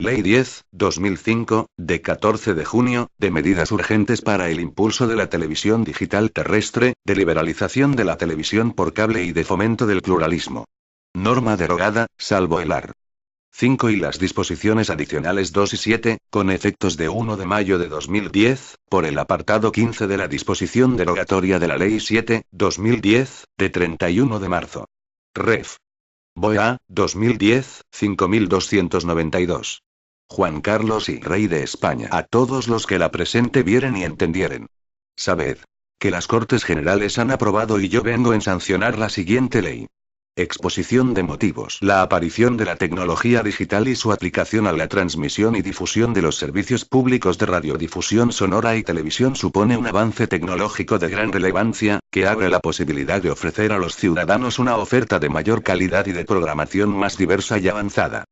Ley 10/2005, de 14 de junio, de medidas urgentes para el impulso de la televisión digital terrestre, de liberalización de la televisión por cable y de fomento del pluralismo. Norma derogada, salvo el art. 5 y las disposiciones adicionales 2 y 7, con efectos de 1 de mayo de 2010, por el apartado 15 de la disposición derogatoria de la Ley 7/2010, de 31 de marzo. Ref. BOE 2010, 5292. Juan Carlos y Rey de España. A todos los que la presente vieren y entendieren. Sabed que las Cortes Generales han aprobado y yo vengo en sancionar la siguiente ley. Exposición de motivos. La aparición de la tecnología digital y su aplicación a la transmisión y difusión de los servicios públicos de radiodifusión sonora y televisión supone un avance tecnológico de gran relevancia, que abre la posibilidad de ofrecer a los ciudadanos una oferta de mayor calidad y de programación más diversa y avanzada.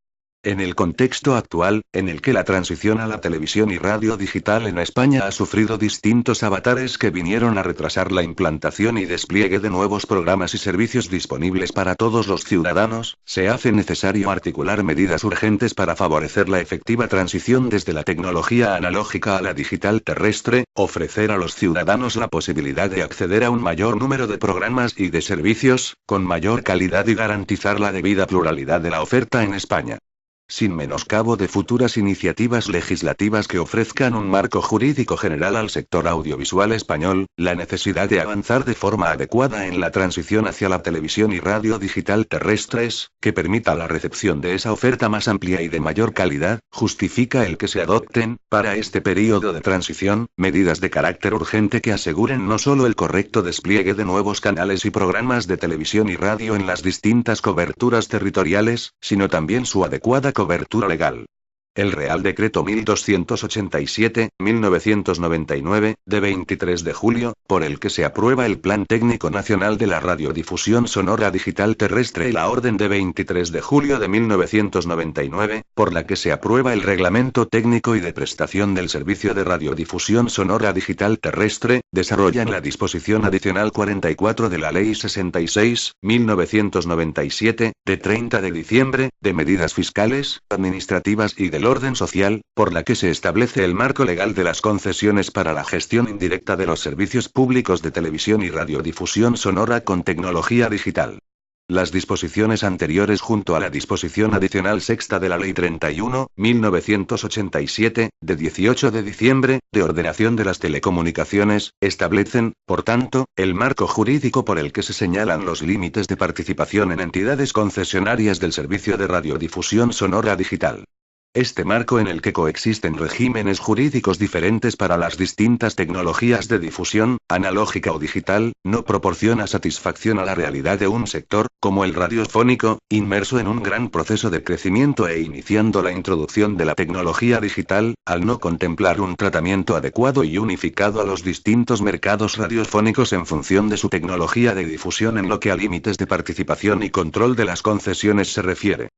En el contexto actual, en el que la transición a la televisión y radio digital en España ha sufrido distintos avatares que vinieron a retrasar la implantación y despliegue de nuevos programas y servicios disponibles para todos los ciudadanos, se hace necesario articular medidas urgentes para favorecer la efectiva transición desde la tecnología analógica a la digital terrestre, ofrecer a los ciudadanos la posibilidad de acceder a un mayor número de programas y de servicios, con mayor calidad y garantizar la debida pluralidad de la oferta en España. Sin menoscabo de futuras iniciativas legislativas que ofrezcan un marco jurídico general al sector audiovisual español, la necesidad de avanzar de forma adecuada en la transición hacia la televisión y radio digital terrestres, que permita la recepción de esa oferta más amplia y de mayor calidad, justifica el que se adopten, para este periodo de transición, medidas de carácter urgente que aseguren no solo el correcto despliegue de nuevos canales y programas de televisión y radio en las distintas coberturas territoriales, sino también su adecuada cobertura legal. El Real Decreto 1287/1999, de 23 de julio, por el que se aprueba el Plan Técnico Nacional de la Radiodifusión Sonora Digital Terrestre y la Orden de 23 de julio de 1999, por la que se aprueba el Reglamento Técnico y de Prestación del Servicio de Radiodifusión Sonora Digital Terrestre, desarrollan la disposición adicional 44 de la Ley 66/1997, de 30 de diciembre, de medidas fiscales, administrativas y del orden social, por la que se establece el marco legal de las concesiones para la gestión indirecta de los servicios públicos de televisión y radiodifusión sonora con tecnología digital. Las disposiciones anteriores junto a la disposición adicional sexta de la Ley 31/1987, de 18 de diciembre, de ordenación de las telecomunicaciones, establecen, por tanto, el marco jurídico por el que se señalan los límites de participación en entidades concesionarias del servicio de radiodifusión sonora digital. Este marco en el que coexisten regímenes jurídicos diferentes para las distintas tecnologías de difusión, analógica o digital, no proporciona satisfacción a la realidad de un sector, como el radiofónico, inmerso en un gran proceso de crecimiento e iniciando la introducción de la tecnología digital, al no contemplar un tratamiento adecuado y unificado a los distintos mercados radiofónicos en función de su tecnología de difusión en lo que a límites de participación y control de las concesiones se refiere.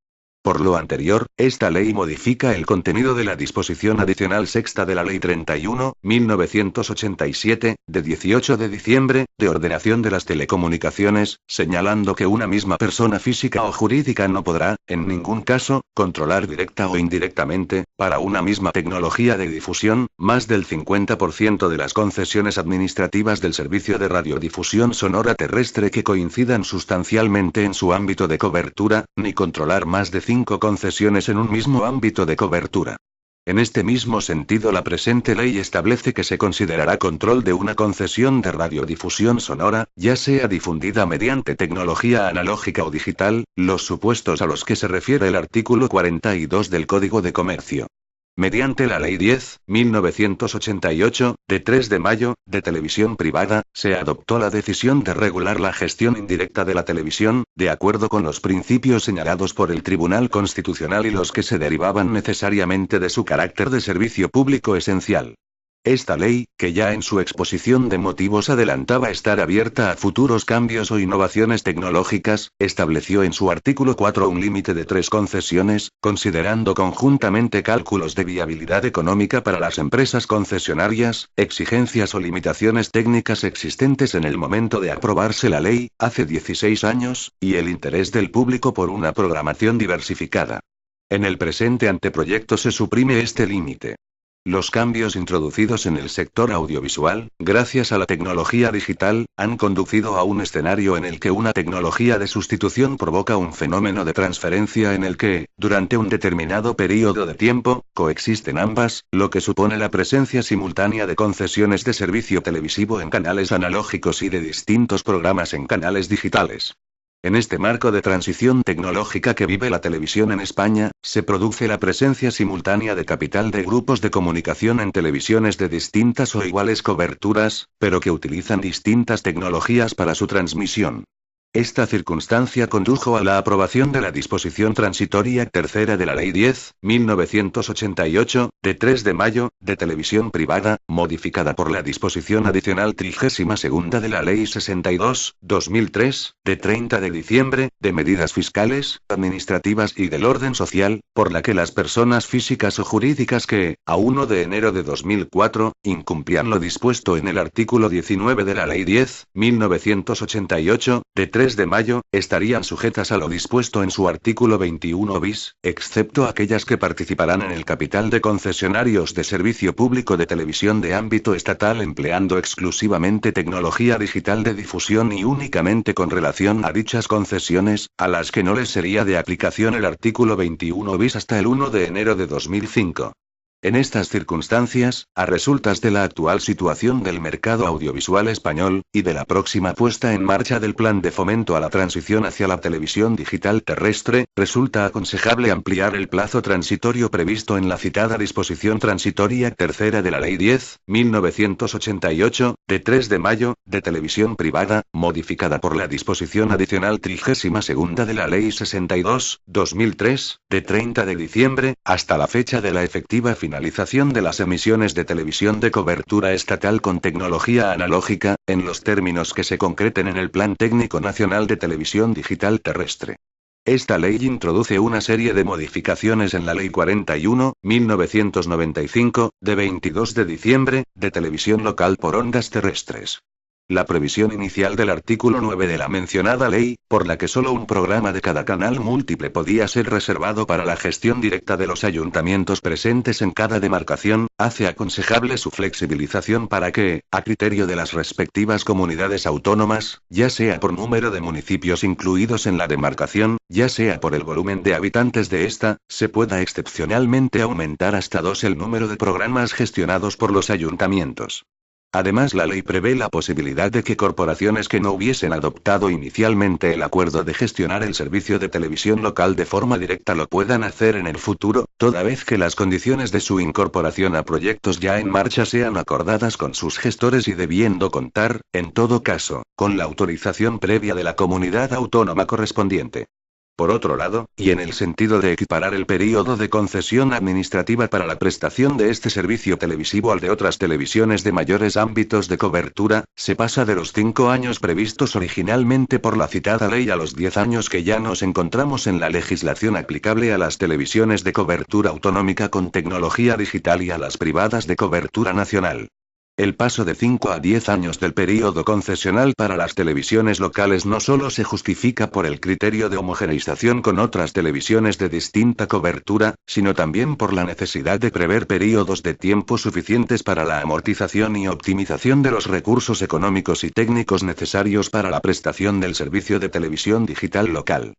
Por lo anterior, esta ley modifica el contenido de la disposición adicional sexta de la Ley 31/1987, de 18 de diciembre, de ordenación de las telecomunicaciones, señalando que una misma persona física o jurídica no podrá, en ningún caso, controlar directa o indirectamente, para una misma tecnología de difusión, más del 50% de las concesiones administrativas del servicio de radiodifusión sonora terrestre que coincidan sustancialmente en su ámbito de cobertura, ni controlar más de 5 concesiones en un mismo ámbito de cobertura. En este mismo sentido, la presente ley establece que se considerará control de una concesión de radiodifusión sonora, ya sea difundida mediante tecnología analógica o digital, los supuestos a los que se refiere el artículo 42 del Código de Comercio. Mediante la Ley 10/1988, de 3 de mayo, de televisión privada, se adoptó la decisión de regular la gestión indirecta de la televisión, de acuerdo con los principios señalados por el Tribunal Constitucional y los que se derivaban necesariamente de su carácter de servicio público esencial. Esta ley, que ya en su exposición de motivos adelantaba estar abierta a futuros cambios o innovaciones tecnológicas, estableció en su artículo 4 un límite de 3 concesiones, considerando conjuntamente cálculos de viabilidad económica para las empresas concesionarias, exigencias o limitaciones técnicas existentes en el momento de aprobarse la ley, hace 16 años, y el interés del público por una programación diversificada. En el presente anteproyecto se suprime este límite. Los cambios introducidos en el sector audiovisual, gracias a la tecnología digital, han conducido a un escenario en el que una tecnología de sustitución provoca un fenómeno de transferencia en el que, durante un determinado período de tiempo, coexisten ambas, lo que supone la presencia simultánea de concesiones de servicio televisivo en canales analógicos y de distintos programas en canales digitales. En este marco de transición tecnológica que vive la televisión en España, se produce la presencia simultánea de capital de grupos de comunicación en televisiones de distintas o iguales coberturas, pero que utilizan distintas tecnologías para su transmisión. Esta circunstancia condujo a la aprobación de la disposición transitoria tercera de la Ley 10.1988, de 3 de mayo, de televisión privada, modificada por la disposición adicional 32ª de la Ley 62/2003, de 30 de diciembre, de medidas fiscales, administrativas y del orden social, por la que las personas físicas o jurídicas que, a 1 de enero de 2004, incumplían lo dispuesto en el artículo 19 de la Ley 10.1988, de 3 de mayo, estarían sujetas a lo dispuesto en su artículo 21 bis, excepto aquellas que participarán en el capital de concesionarios de servicio público de televisión de ámbito estatal empleando exclusivamente tecnología digital de difusión y únicamente con relación a dichas concesiones, a las que no les sería de aplicación el artículo 21 bis hasta el 1 de enero de 2005. En estas circunstancias, a resultas de la actual situación del mercado audiovisual español, y de la próxima puesta en marcha del Plan de Fomento a la Transición hacia la Televisión Digital Terrestre, resulta aconsejable ampliar el plazo transitorio previsto en la citada disposición transitoria tercera de la Ley 10.1988, de 3 de mayo, de televisión privada, modificada por la disposición adicional 32ª de la Ley 62/2003, de 30 de diciembre, hasta la fecha de la efectiva finalización de las emisiones de televisión de cobertura estatal con tecnología analógica, en los términos que se concreten en el Plan Técnico Nacional de Televisión Digital Terrestre. Esta ley introduce una serie de modificaciones en la Ley 41/1995, de 22 de diciembre, de televisión local por ondas terrestres. La previsión inicial del artículo 9 de la mencionada ley, por la que solo un programa de cada canal múltiple podía ser reservado para la gestión directa de los ayuntamientos presentes en cada demarcación, hace aconsejable su flexibilización para que, a criterio de las respectivas comunidades autónomas, ya sea por número de municipios incluidos en la demarcación, ya sea por el volumen de habitantes de esta, se pueda excepcionalmente aumentar hasta 2 el número de programas gestionados por los ayuntamientos. Además, la ley prevé la posibilidad de que corporaciones que no hubiesen adoptado inicialmente el acuerdo de gestionar el servicio de televisión local de forma directa lo puedan hacer en el futuro, toda vez que las condiciones de su incorporación a proyectos ya en marcha sean acordadas con sus gestores y debiendo contar, en todo caso, con la autorización previa de la comunidad autónoma correspondiente. Por otro lado, y en el sentido de equiparar el período de concesión administrativa para la prestación de este servicio televisivo al de otras televisiones de mayores ámbitos de cobertura, se pasa de los 5 años previstos originalmente por la citada ley a los 10 años que ya nos encontramos en la legislación aplicable a las televisiones de cobertura autonómica con tecnología digital y a las privadas de cobertura nacional. El paso de 5 a 10 años del período concesional para las televisiones locales no solo se justifica por el criterio de homogeneización con otras televisiones de distinta cobertura, sino también por la necesidad de prever períodos de tiempo suficientes para la amortización y optimización de los recursos económicos y técnicos necesarios para la prestación del servicio de televisión digital local.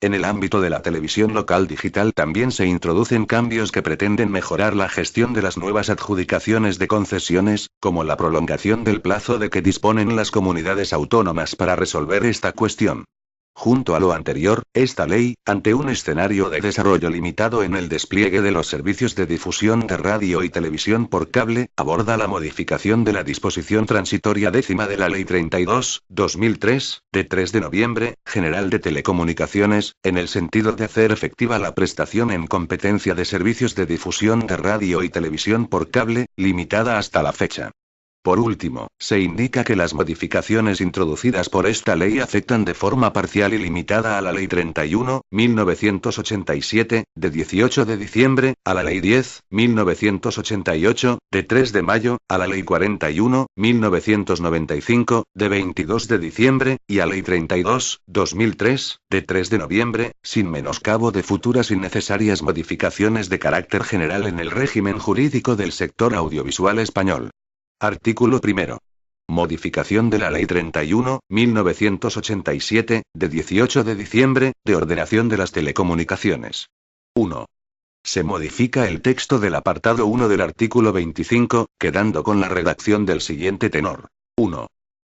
En el ámbito de la televisión local digital también se introducen cambios que pretenden mejorar la gestión de las nuevas adjudicaciones de concesiones, como la prolongación del plazo de que disponen las comunidades autónomas para resolver esta cuestión. Junto a lo anterior, esta ley, ante un escenario de desarrollo limitado en el despliegue de los servicios de difusión de radio y televisión por cable, aborda la modificación de la disposición transitoria 10ª de la Ley 32/2003, de 3 de noviembre, General de Telecomunicaciones, en el sentido de hacer efectiva la prestación en competencia de servicios de difusión de radio y televisión por cable, limitada hasta la fecha. Por último, se indica que las modificaciones introducidas por esta ley afectan de forma parcial y limitada a la Ley 31/1987, de 18 de diciembre, a la Ley 10/1988, de 3 de mayo, a la Ley 41/1995, de 22 de diciembre, y a Ley 32/2003, de 3 de noviembre, sin menoscabo de futuras innecesarias modificaciones de carácter general en el régimen jurídico del sector audiovisual español. Artículo 1. Modificación de la Ley 31/1987, de 18 de diciembre, de ordenación de las telecomunicaciones. 1. Se modifica el texto del apartado 1 del artículo 25, quedando con la redacción del siguiente tenor. 1.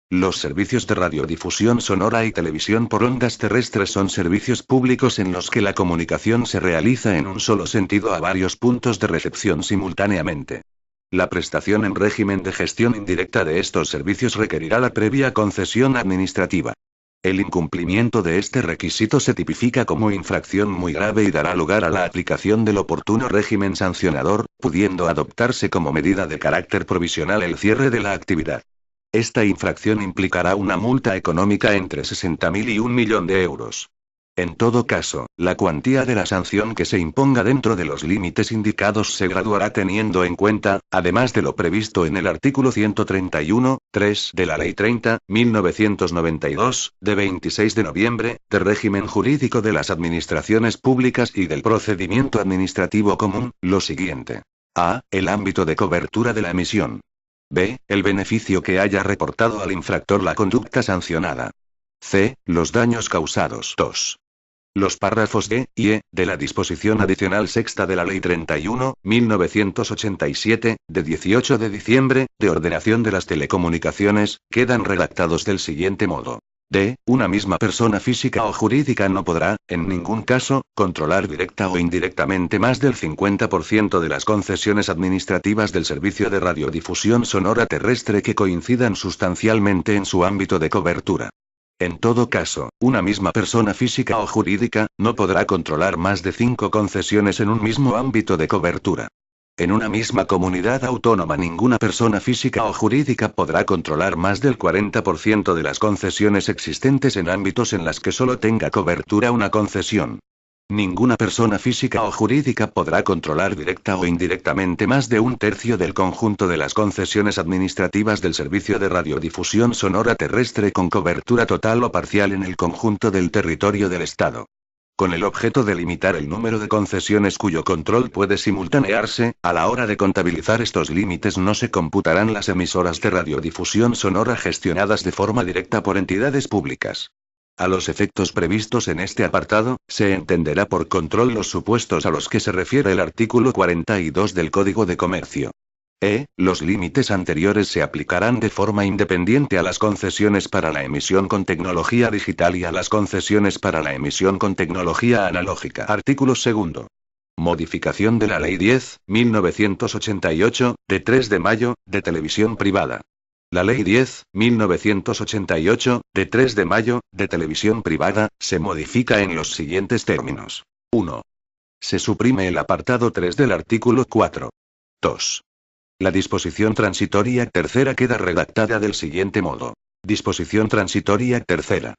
Los servicios de radiodifusión sonora y televisión por ondas terrestres son servicios públicos en los que la comunicación se realiza en un solo sentido a varios puntos de recepción simultáneamente. La prestación en régimen de gestión indirecta de estos servicios requerirá la previa concesión administrativa. El incumplimiento de este requisito se tipifica como infracción muy grave y dará lugar a la aplicación del oportuno régimen sancionador, pudiendo adoptarse como medida de carácter provisional el cierre de la actividad. Esta infracción implicará una multa económica entre 60.000 y 1 millón de euros. En todo caso, la cuantía de la sanción que se imponga dentro de los límites indicados se graduará teniendo en cuenta, además de lo previsto en el artículo 131.3 de la Ley 30/1992, de 26 de noviembre, de régimen jurídico de las administraciones públicas y del procedimiento administrativo común, lo siguiente. A. El ámbito de cobertura de la emisión. B. El beneficio que haya reportado al infractor la conducta sancionada. C. Los daños causados. 2. Los párrafos D y E, de la disposición adicional sexta de la Ley 31/1987, de 18 de diciembre, de ordenación de las telecomunicaciones, quedan redactados del siguiente modo. D. Una misma persona física o jurídica no podrá, en ningún caso, controlar directa o indirectamente más del 50% de las concesiones administrativas del servicio de radiodifusión sonora terrestre que coincidan sustancialmente en su ámbito de cobertura. En todo caso, una misma persona física o jurídica no podrá controlar más de 5 concesiones en un mismo ámbito de cobertura. En una misma comunidad autónoma ninguna persona física o jurídica podrá controlar más del 40% de las concesiones existentes en ámbitos en las que solo tenga cobertura una concesión. Ninguna persona física o jurídica podrá controlar directa o indirectamente más de 1/3 del conjunto de las concesiones administrativas del servicio de radiodifusión sonora terrestre con cobertura total o parcial en el conjunto del territorio del Estado. Con el objeto de limitar el número de concesiones cuyo control puede simultanearse, a la hora de contabilizar estos límites no se computarán las emisoras de radiodifusión sonora gestionadas de forma directa por entidades públicas. A los efectos previstos en este apartado, se entenderá por control los supuestos a los que se refiere el artículo 42 del Código de Comercio. Los límites anteriores se aplicarán de forma independiente a las concesiones para la emisión con tecnología digital y a las concesiones para la emisión con tecnología analógica. Artículo 2. Modificación de la Ley 10/1988, de 3 de mayo, de televisión privada. La Ley 10/1988, de 3 de mayo, de televisión privada, se modifica en los siguientes términos. 1. Se suprime el apartado 3 del artículo 4. 2. La disposición transitoria tercera queda redactada del siguiente modo. Disposición transitoria tercera.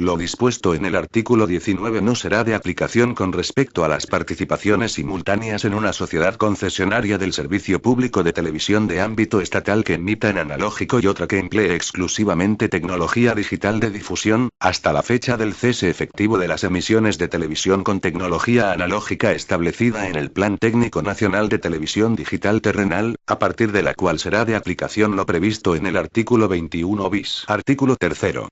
Lo dispuesto en el artículo 19 no será de aplicación con respecto a las participaciones simultáneas en una sociedad concesionaria del servicio público de televisión de ámbito estatal que emita en analógico y otra que emplee exclusivamente tecnología digital de difusión, hasta la fecha del cese efectivo de las emisiones de televisión con tecnología analógica establecida en el Plan Técnico Nacional de Televisión Digital Terrenal, a partir de la cual será de aplicación lo previsto en el artículo 21 bis. Artículo 3.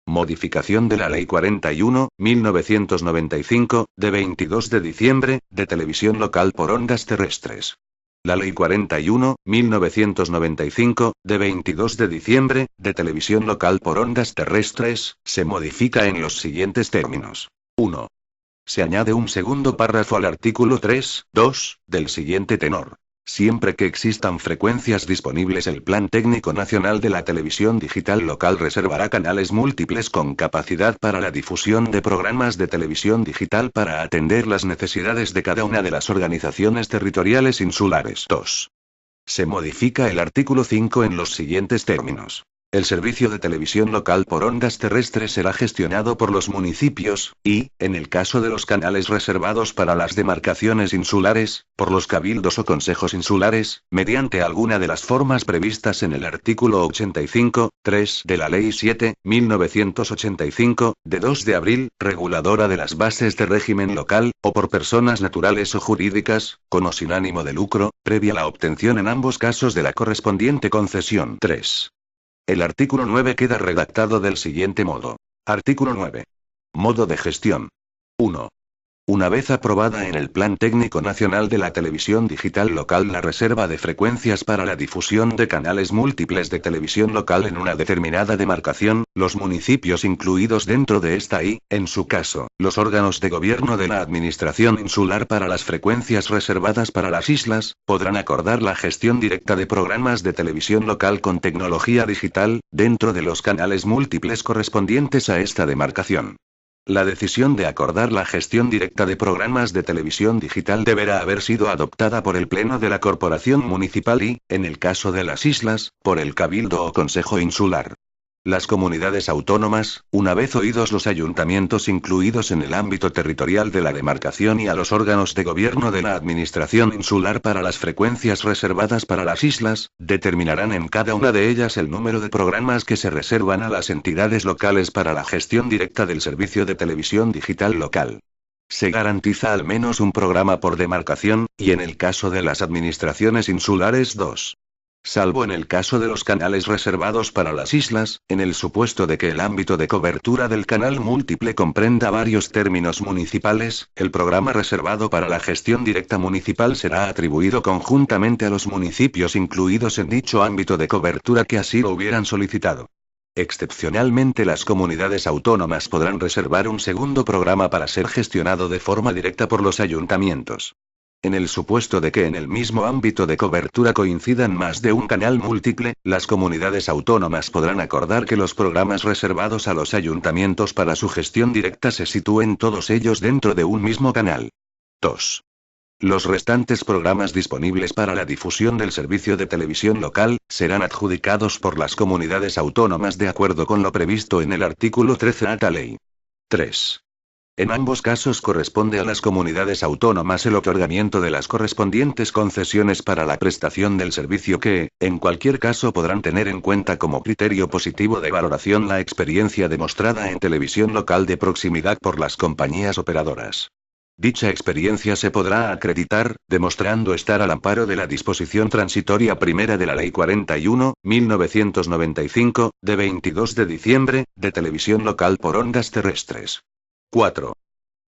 Modificación de la Ley 41/1995, de 22 de diciembre, de televisión local por ondas terrestres. La Ley 41/1995, de 22 de diciembre, de televisión local por ondas terrestres, se modifica en los siguientes términos. 1. Se añade un segundo párrafo al artículo 3.2, del siguiente tenor. Siempre que existan frecuencias disponibles, el Plan Técnico Nacional de la Televisión Digital Local reservará canales múltiples con capacidad para la difusión de programas de televisión digital para atender las necesidades de cada una de las organizaciones territoriales insulares. 2. Se modifica el artículo 5 en los siguientes términos. El servicio de televisión local por ondas terrestres será gestionado por los municipios, y, en el caso de los canales reservados para las demarcaciones insulares, por los cabildos o consejos insulares, mediante alguna de las formas previstas en el artículo 85.3 de la Ley 7.1985, de 2 de abril, reguladora de las bases de régimen local, o por personas naturales o jurídicas, con o sin ánimo de lucro, previa la obtención en ambos casos de la correspondiente concesión. 3. El artículo 9 queda redactado del siguiente modo. Artículo 9. Modo de gestión. 1. Una vez aprobada en el Plan Técnico Nacional de la Televisión Digital Local la reserva de frecuencias para la difusión de canales múltiples de televisión local en una determinada demarcación, los municipios incluidos dentro de esta y, en su caso, los órganos de gobierno de la Administración Insular para las frecuencias reservadas para las islas, podrán acordar la gestión directa de programas de televisión local con tecnología digital, dentro de los canales múltiples correspondientes a esta demarcación. La decisión de acordar la gestión directa de programas de televisión digital deberá haber sido adoptada por el Pleno de la Corporación Municipal y, en el caso de las islas, por el Cabildo o Consejo Insular. Las comunidades autónomas, una vez oídos los ayuntamientos incluidos en el ámbito territorial de la demarcación y a los órganos de gobierno de la Administración Insular para las frecuencias reservadas para las islas, determinarán en cada una de ellas el número de programas que se reservan a las entidades locales para la gestión directa del servicio de televisión digital local. Se garantiza al menos un programa por demarcación, y en el caso de las administraciones insulares 2. Salvo en el caso de los canales reservados para las islas, en el supuesto de que el ámbito de cobertura del canal múltiple comprenda varios términos municipales, el programa reservado para la gestión directa municipal será atribuido conjuntamente a los municipios incluidos en dicho ámbito de cobertura que así lo hubieran solicitado. Excepcionalmente, las comunidades autónomas podrán reservar un segundo programa para ser gestionado de forma directa por los ayuntamientos. En el supuesto de que en el mismo ámbito de cobertura coincidan más de un canal múltiple, las comunidades autónomas podrán acordar que los programas reservados a los ayuntamientos para su gestión directa se sitúen todos ellos dentro de un mismo canal. 2. Los restantes programas disponibles para la difusión del servicio de televisión local, serán adjudicados por las comunidades autónomas de acuerdo con lo previsto en el artículo 13 de la ley. 3. En ambos casos corresponde a las comunidades autónomas el otorgamiento de las correspondientes concesiones para la prestación del servicio que, en cualquier caso, podrán tener en cuenta como criterio positivo de valoración la experiencia demostrada en televisión local de proximidad por las compañías operadoras. Dicha experiencia se podrá acreditar, demostrando estar al amparo de la disposición transitoria primera de la Ley 41/1995, de 22 de diciembre, de televisión local por ondas terrestres. 4.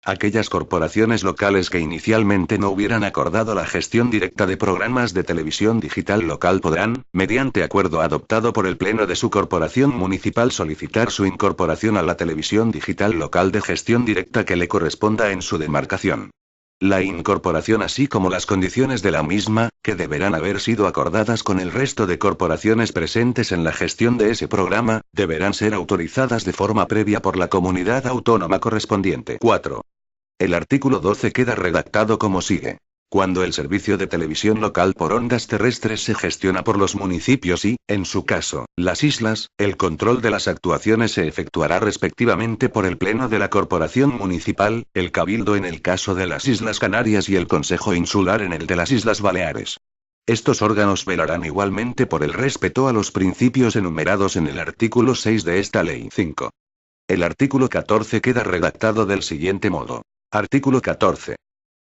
Aquellas corporaciones locales que inicialmente no hubieran acordado la gestión directa de programas de televisión digital local podrán, mediante acuerdo adoptado por el Pleno de su corporación municipal, solicitar su incorporación a la televisión digital local de gestión directa que le corresponda en su demarcación. La incorporación, así como las condiciones de la misma, que deberán haber sido acordadas con el resto de corporaciones presentes en la gestión de ese programa, deberán ser autorizadas de forma previa por la comunidad autónoma correspondiente. 4. El artículo 12 queda redactado como sigue. Cuando el servicio de televisión local por ondas terrestres se gestiona por los municipios y, en su caso, las islas, el control de las actuaciones se efectuará respectivamente por el Pleno de la Corporación Municipal, el Cabildo en el caso de las Islas Canarias y el Consejo Insular en el de las Islas Baleares. Estos órganos velarán igualmente por el respeto a los principios enumerados en el artículo 6 de esta ley. 5. El artículo 14 queda redactado del siguiente modo. Artículo 14.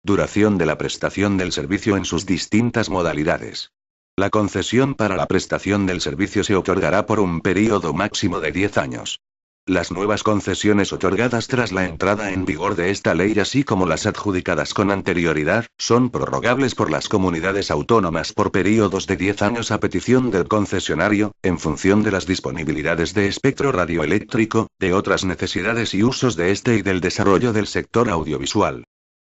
Duración de la prestación del servicio en sus distintas modalidades. La concesión para la prestación del servicio se otorgará por un período máximo de 10 años. Las nuevas concesiones otorgadas tras la entrada en vigor de esta ley, así como las adjudicadas con anterioridad, son prorrogables por las comunidades autónomas por períodos de 10 años a petición del concesionario, en función de las disponibilidades de espectro radioeléctrico, de otras necesidades y usos de este y del desarrollo del sector audiovisual.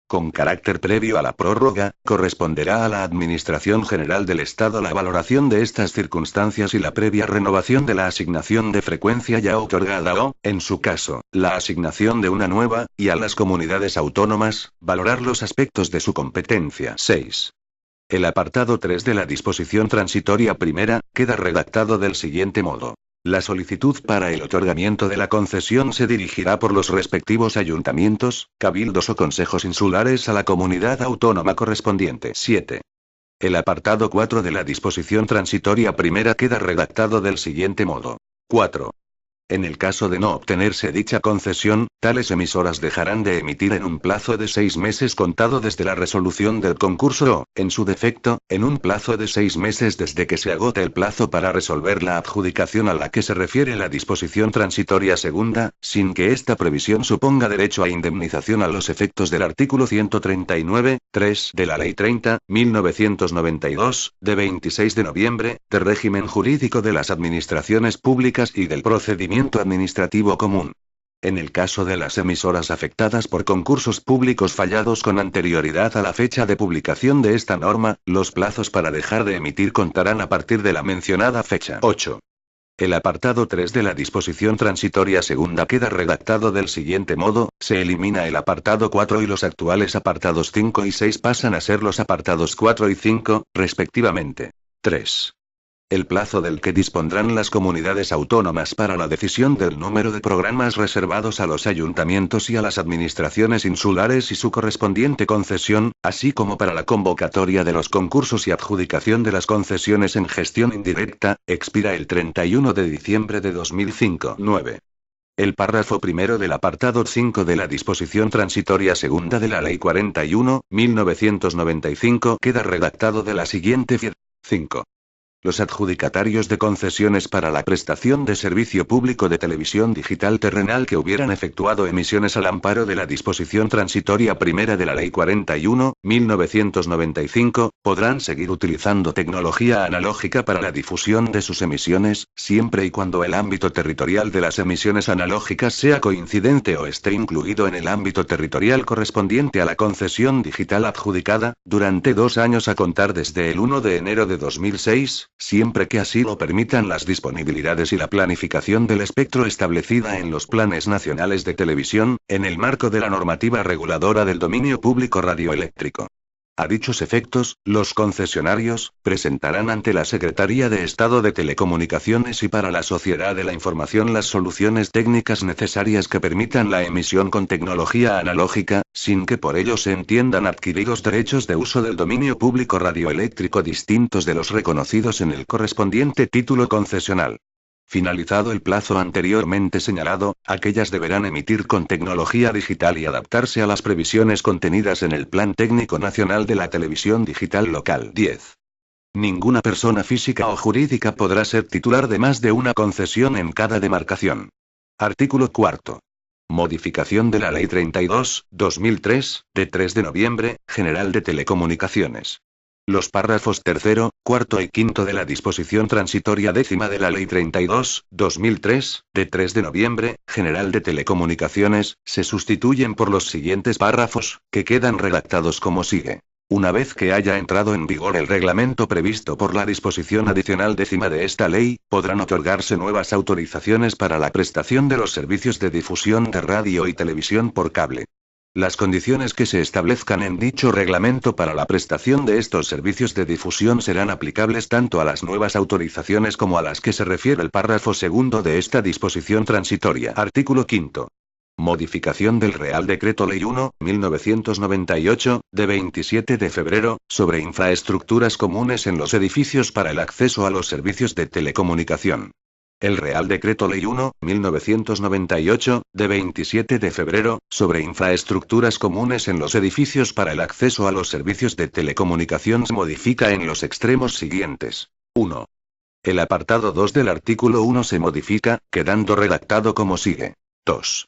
Con carácter previo a la prórroga, corresponderá a la Administración General del Estado la valoración de estas circunstancias y la previa renovación de la asignación de frecuencia ya otorgada o, en su caso, la asignación de una nueva, y a las comunidades autónomas, valorar los aspectos de su competencia. 6. El apartado 3 de la disposición transitoria primera, queda redactado del siguiente modo. La solicitud para el otorgamiento de la concesión se dirigirá por los respectivos ayuntamientos, cabildos o consejos insulares a la comunidad autónoma correspondiente. 7. El apartado 4 de la disposición transitoria primera queda redactado del siguiente modo. 4. En el caso de no obtenerse dicha concesión, tales emisoras dejarán de emitir en un plazo de 6 meses contado desde la resolución del concurso o, en su defecto, en un plazo de 6 meses desde que se agote el plazo para resolver la adjudicación a la que se refiere la disposición transitoria segunda, sin que esta previsión suponga derecho a indemnización a los efectos del artículo 139.3 de la Ley 30.1992, de 26 de noviembre, de régimen jurídico de las administraciones públicas y del procedimiento administrativo común. En el caso de las emisoras afectadas por concursos públicos fallados con anterioridad a la fecha de publicación de esta norma, los plazos para dejar de emitir contarán a partir de la mencionada fecha. 8. El apartado 3 de la disposición transitoria segunda queda redactado del siguiente modo: se elimina el apartado 4 y los actuales apartados 5 y 6 pasan a ser los apartados 4 y 5, respectivamente. 3. El plazo del que dispondrán las comunidades autónomas para la decisión del número de programas reservados a los ayuntamientos y a las administraciones insulares y su correspondiente concesión, así como para la convocatoria de los concursos y adjudicación de las concesiones en gestión indirecta, expira el 31 de diciembre de 2005. 9. El párrafo primero del apartado 5 de la disposición transitoria segunda de la Ley 41.1995 queda redactado de la siguiente forma. 5. Los adjudicatarios de concesiones para la prestación de servicio público de televisión digital terrenal que hubieran efectuado emisiones al amparo de la disposición transitoria primera de la Ley 41.1995, podrán seguir utilizando tecnología analógica para la difusión de sus emisiones, siempre y cuando el ámbito territorial de las emisiones analógicas sea coincidente o esté incluido en el ámbito territorial correspondiente a la concesión digital adjudicada, durante 2 años a contar desde el 1 de enero de 2006, siempre que así lo permitan las disponibilidades y la planificación del espectro establecida en los planes nacionales de televisión, en el marco de la normativa reguladora del dominio público radioeléctrico. A dichos efectos, los concesionarios presentarán ante la Secretaría de Estado de Telecomunicaciones y para la Sociedad de la Información las soluciones técnicas necesarias que permitan la emisión con tecnología analógica, sin que por ello se entiendan adquiridos derechos de uso del dominio público radioeléctrico distintos de los reconocidos en el correspondiente título concesional. Finalizado el plazo anteriormente señalado, aquellas deberán emitir con tecnología digital y adaptarse a las previsiones contenidas en el Plan Técnico Nacional de la Televisión Digital Local. 10. Ninguna persona física o jurídica podrá ser titular de más de una concesión en cada demarcación. Artículo 4. Modificación de la Ley 32/2003, de 3 de noviembre, General de Telecomunicaciones. Los párrafos tercero, cuarto y quinto de la disposición transitoria décima de la Ley 32/2003, de 3 de noviembre, General de Telecomunicaciones, se sustituyen por los siguientes párrafos, que quedan redactados como sigue. Una vez que haya entrado en vigor el reglamento previsto por la disposición adicional décima de esta ley, podrán otorgarse nuevas autorizaciones para la prestación de los servicios de difusión de radio y televisión por cable. Las condiciones que se establezcan en dicho reglamento para la prestación de estos servicios de difusión serán aplicables tanto a las nuevas autorizaciones como a las que se refiere el párrafo segundo de esta disposición transitoria. Artículo 5. Modificación del Real Decreto Ley 1/1998, de 27 de febrero, sobre infraestructuras comunes en los edificios para el acceso a los servicios de telecomunicación. El Real Decreto Ley 1/1998, de 27 de febrero, sobre infraestructuras comunes en los edificios para el acceso a los servicios de telecomunicación se modifica en los extremos siguientes. 1. El apartado 2 del artículo 1 se modifica, quedando redactado como sigue. 2.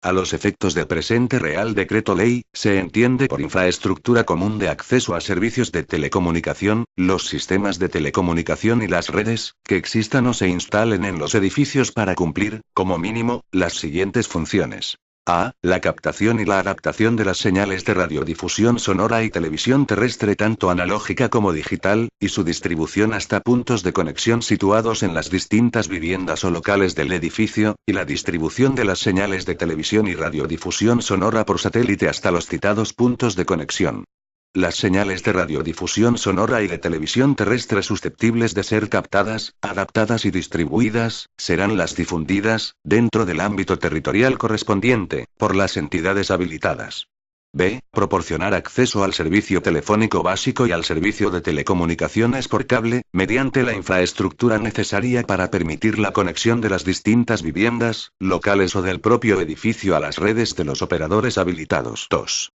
A los efectos del presente Real Decreto Ley, se entiende por infraestructura común de acceso a servicios de telecomunicación, los sistemas de telecomunicación y las redes, que existan o se instalen en los edificios para cumplir, como mínimo, las siguientes funciones. A. La captación y la adaptación de las señales de radiodifusión sonora y televisión terrestre tanto analógica como digital, y su distribución hasta puntos de conexión situados en las distintas viviendas o locales del edificio, y la distribución de las señales de televisión y radiodifusión sonora por satélite hasta los citados puntos de conexión. Las señales de radiodifusión sonora y de televisión terrestre susceptibles de ser captadas, adaptadas y distribuidas, serán las difundidas, dentro del ámbito territorial correspondiente, por las entidades habilitadas. B. Proporcionar acceso al servicio telefónico básico y al servicio de telecomunicaciones por cable, mediante la infraestructura necesaria para permitir la conexión de las distintas viviendas, locales o del propio edificio a las redes de los operadores habilitados. 2.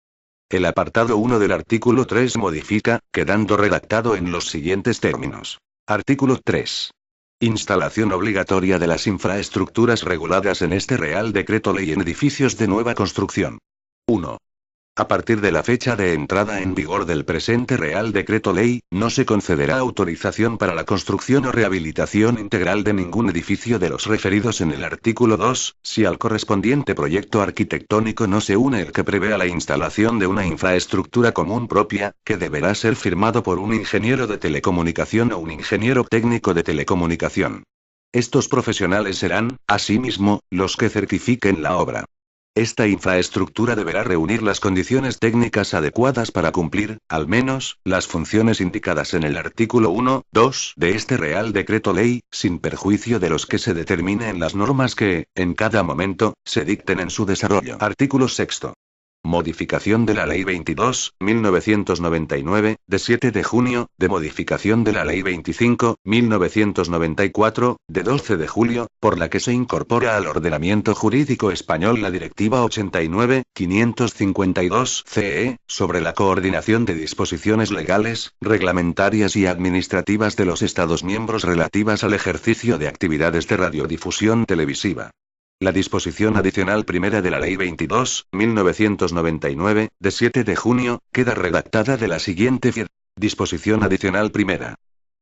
El apartado 1 del artículo 3 modifica, quedando redactado en los siguientes términos. Artículo 3. Instalación obligatoria de las infraestructuras reguladas en este Real Decreto Ley en edificios de nueva construcción. 1. A partir de la fecha de entrada en vigor del presente Real Decreto Ley, no se concederá autorización para la construcción o rehabilitación integral de ningún edificio de los referidos en el artículo 2, si al correspondiente proyecto arquitectónico no se une el que prevea la instalación de una infraestructura común propia, que deberá ser firmado por un ingeniero de telecomunicación o un ingeniero técnico de telecomunicación. Estos profesionales serán, asimismo, los que certifiquen la obra. Esta infraestructura deberá reunir las condiciones técnicas adecuadas para cumplir, al menos, las funciones indicadas en el artículo 1, 2 de este Real Decreto Ley, sin perjuicio de los que se determine en las normas que, en cada momento, se dicten en su desarrollo. Artículo 6. Modificación de la Ley 22.1999, de 7 de junio, de modificación de la Ley 25.1994, de 12 de julio, por la que se incorpora al ordenamiento jurídico español la Directiva 89/552/CE, sobre la coordinación de disposiciones legales, reglamentarias y administrativas de los Estados miembros relativas al ejercicio de actividades de radiodifusión televisiva. La disposición adicional primera de la Ley 22.1999, de 7 de junio, queda redactada de la siguiente forma. Disposición adicional primera.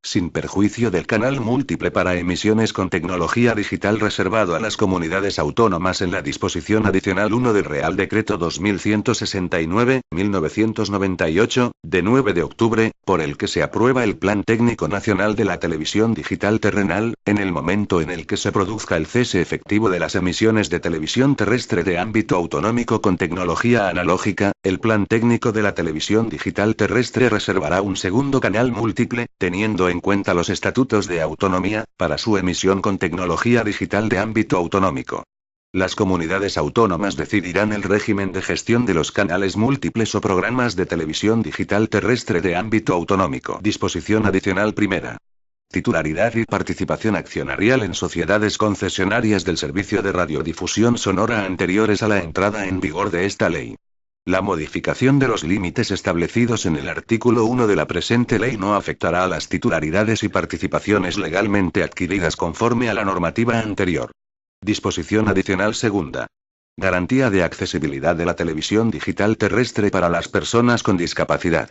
Sin perjuicio del canal múltiple para emisiones con tecnología digital reservado a las comunidades autónomas en la disposición adicional 1 del Real Decreto 2169/1998, de 9 de octubre, por el que se aprueba el Plan Técnico Nacional de la Televisión Digital Terrenal, en el momento en el que se produzca el cese efectivo de las emisiones de televisión terrestre de ámbito autonómico con tecnología analógica, el Plan Técnico de la Televisión Digital Terrestre reservará un segundo canal múltiple, teniendo en cuenta los estatutos de autonomía, para su emisión con tecnología digital de ámbito autonómico. Las comunidades autónomas decidirán el régimen de gestión de los canales múltiples o programas de televisión digital terrestre de ámbito autonómico. Disposición adicional primera. Titularidad y participación accionarial en sociedades concesionarias del servicio de radiodifusión sonora anteriores a la entrada en vigor de esta ley. La modificación de los límites establecidos en el artículo 1 de la presente ley no afectará a las titularidades y participaciones legalmente adquiridas conforme a la normativa anterior. Disposición adicional segunda. Garantía de accesibilidad de la televisión digital terrestre para las personas con discapacidad.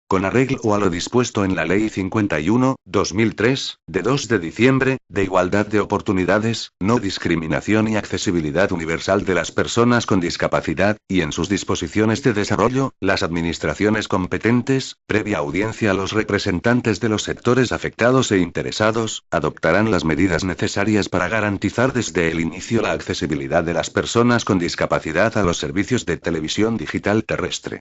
Con arreglo a lo dispuesto en la Ley 51/2003, de 2 de diciembre, de igualdad de oportunidades, no discriminación y accesibilidad universal de las personas con discapacidad, y en sus disposiciones de desarrollo, las administraciones competentes, previa audiencia a los representantes de los sectores afectados e interesados, adoptarán las medidas necesarias para garantizar desde el inicio la accesibilidad de las personas con discapacidad a los servicios de televisión digital terrestre.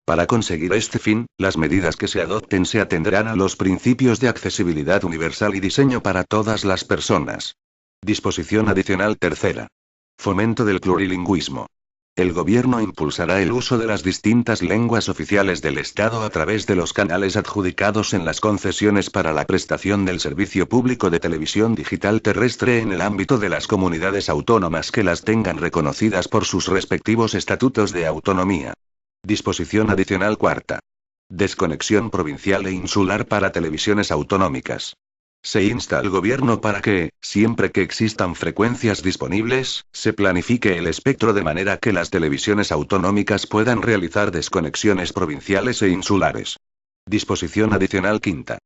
Para conseguir este fin, las medidas que se adopten se atendrán a los principios de accesibilidad universal y diseño para todas las personas. Disposición adicional tercera. Fomento del plurilingüismo. El Gobierno impulsará el uso de las distintas lenguas oficiales del Estado a través de los canales adjudicados en las concesiones para la prestación del servicio público de televisión digital terrestre en el ámbito de las comunidades autónomas que las tengan reconocidas por sus respectivos estatutos de autonomía. Disposición adicional cuarta. Desconexión provincial e insular para televisiones autonómicas. Se insta al Gobierno para que, siempre que existan frecuencias disponibles, se planifique el espectro de manera que las televisiones autonómicas puedan realizar desconexiones provinciales e insulares. Disposición adicional quinta.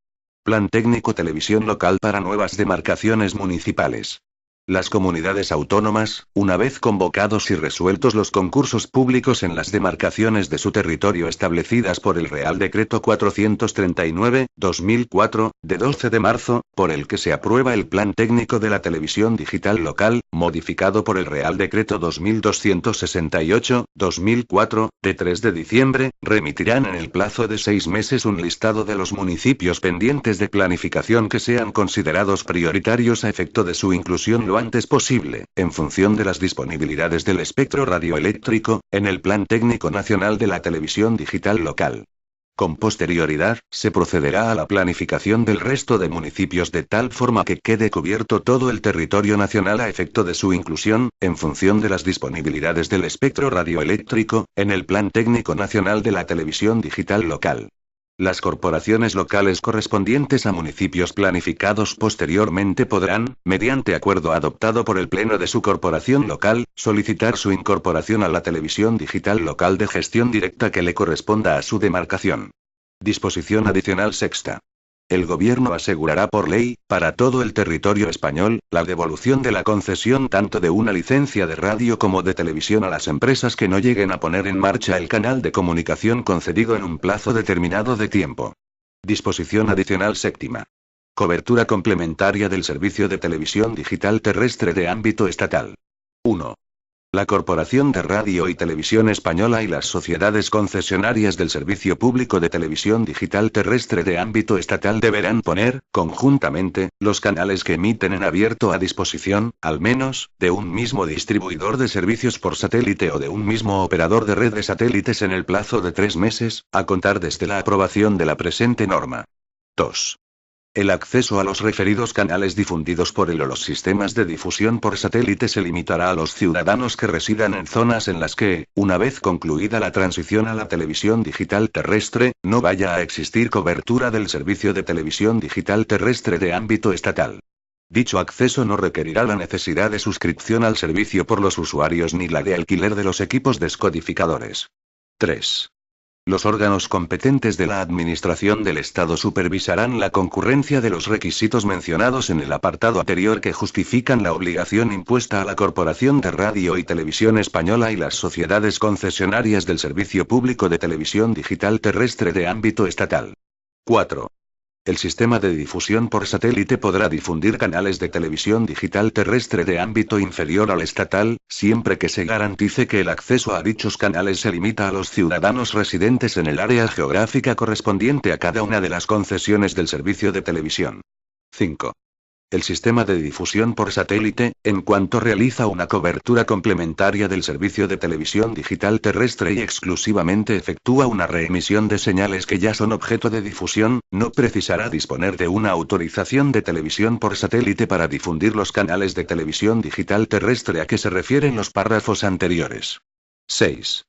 Plan técnico televisión local para nuevas demarcaciones municipales. Las comunidades autónomas, una vez convocados y resueltos los concursos públicos en las demarcaciones de su territorio establecidas por el Real Decreto 439/2004, de 12 de marzo, por el que se aprueba el Plan Técnico de la Televisión Digital Local, modificado por el Real Decreto 2268/2004, de 3 de diciembre, remitirán en el plazo de 6 meses un listado de los municipios pendientes de planificación que sean considerados prioritarios a efecto de su inclusión lo antes posible, en función de las disponibilidades del espectro radioeléctrico, en el Plan Técnico Nacional de la Televisión Digital Local. Con posterioridad, se procederá a la planificación del resto de municipios de tal forma que quede cubierto todo el territorio nacional a efecto de su inclusión, en función de las disponibilidades del espectro radioeléctrico, en el Plan Técnico Nacional de la Televisión Digital Local. Las corporaciones locales correspondientes a municipios planificados posteriormente podrán, mediante acuerdo adoptado por el Pleno de su corporación local, solicitar su incorporación a la televisión digital local de gestión directa que le corresponda a su demarcación. Disposición adicional sexta. El Gobierno asegurará por ley, para todo el territorio español, la devolución de la concesión tanto de una licencia de radio como de televisión a las empresas que no lleguen a poner en marcha el canal de comunicación concedido en un plazo determinado de tiempo. Disposición adicional séptima. Cobertura complementaria del servicio de televisión digital terrestre de ámbito estatal. 1. La Corporación de Radio y Televisión Española y las sociedades concesionarias del Servicio Público de Televisión Digital Terrestre de ámbito estatal deberán poner, conjuntamente, los canales que emiten en abierto a disposición, al menos, de un mismo distribuidor de servicios por satélite o de un mismo operador de red de satélites en el plazo de 3 meses, a contar desde la aprobación de la presente norma. 2. El acceso a los referidos canales difundidos por el o los sistemas de difusión por satélite se limitará a los ciudadanos que residan en zonas en las que, una vez concluida la transición a la televisión digital terrestre, no vaya a existir cobertura del servicio de televisión digital terrestre de ámbito estatal. Dicho acceso no requerirá la necesidad de suscripción al servicio por los usuarios ni la de alquiler de los equipos descodificadores. 3. Los órganos competentes de la Administración del Estado supervisarán la concurrencia de los requisitos mencionados en el apartado anterior que justifican la obligación impuesta a la Corporación de Radio y Televisión Española y las sociedades concesionarias del Servicio Público de Televisión Digital Terrestre de ámbito estatal. 4. El sistema de difusión por satélite podrá difundir canales de televisión digital terrestre de ámbito inferior al estatal, siempre que se garantice que el acceso a dichos canales se limita a los ciudadanos residentes en el área geográfica correspondiente a cada una de las concesiones del servicio de televisión. 5. El sistema de difusión por satélite, en cuanto realiza una cobertura complementaria del servicio de televisión digital terrestre y exclusivamente efectúa una reemisión de señales que ya son objeto de difusión, no precisará disponer de una autorización de televisión por satélite para difundir los canales de televisión digital terrestre a que se refieren los párrafos anteriores. 6.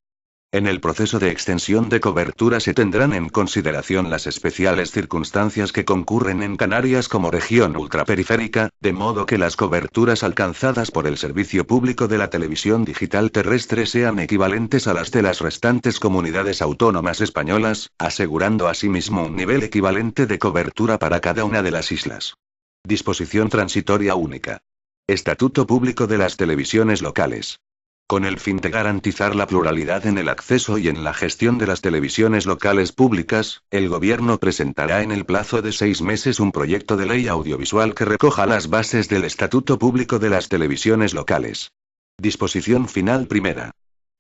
En el proceso de extensión de cobertura se tendrán en consideración las especiales circunstancias que concurren en Canarias como región ultraperiférica, de modo que las coberturas alcanzadas por el Servicio Público de la Televisión Digital Terrestre sean equivalentes a las de las restantes comunidades autónomas españolas, asegurando asimismo un nivel equivalente de cobertura para cada una de las islas. Disposición transitoria única. Estatuto Público de las Televisiones Locales. Con el fin de garantizar la pluralidad en el acceso y en la gestión de las televisiones locales públicas, el Gobierno presentará en el plazo de 6 meses un proyecto de ley audiovisual que recoja las bases del Estatuto Público de las Televisiones Locales. Disposición final primera.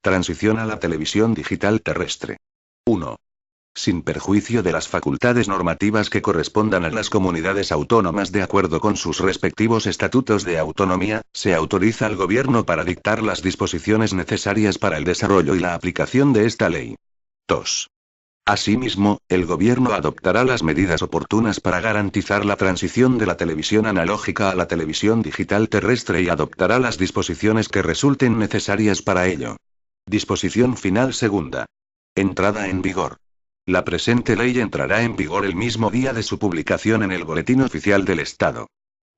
Transición a la televisión digital terrestre. 1. Sin perjuicio de las facultades normativas que correspondan a las comunidades autónomas de acuerdo con sus respectivos estatutos de autonomía, se autoriza al Gobierno para dictar las disposiciones necesarias para el desarrollo y la aplicación de esta ley. 2. Asimismo, el Gobierno adoptará las medidas oportunas para garantizar la transición de la televisión analógica a la televisión digital terrestre y adoptará las disposiciones que resulten necesarias para ello. Disposición final segunda. Entrada en vigor. La presente ley entrará en vigor el mismo día de su publicación en el Boletín Oficial del Estado.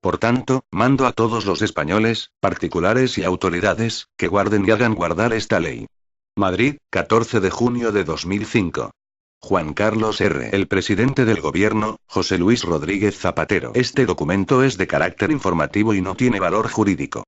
Por tanto, mando a todos los españoles, particulares y autoridades, que guarden y hagan guardar esta ley. Madrid, 14 de junio de 2005. Juan Carlos R. El presidente del gobierno, José Luis Rodríguez Zapatero. Este documento es de carácter informativo y no tiene valor jurídico.